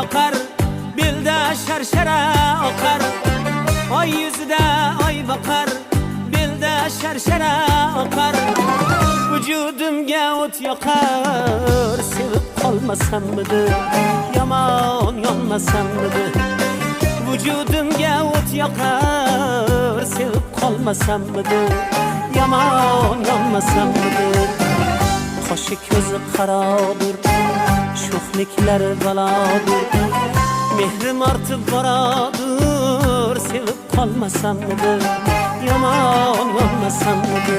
yoqar, belda sharshara oqar. Oy yuzida oy boqar, belda sharshara oqar. Vujudimga o't yoqar, sevib qolmasammidi, yomon yonmasammidi. Vujudimga o't yoqar, sevib qolmasammidi, yomon yonmasammidi. Qoshi ko'zi qarodir, sho'xliklari balodir. Mehrim ortib boradir, sevib qolmasammidi, yomon yonmasammidi.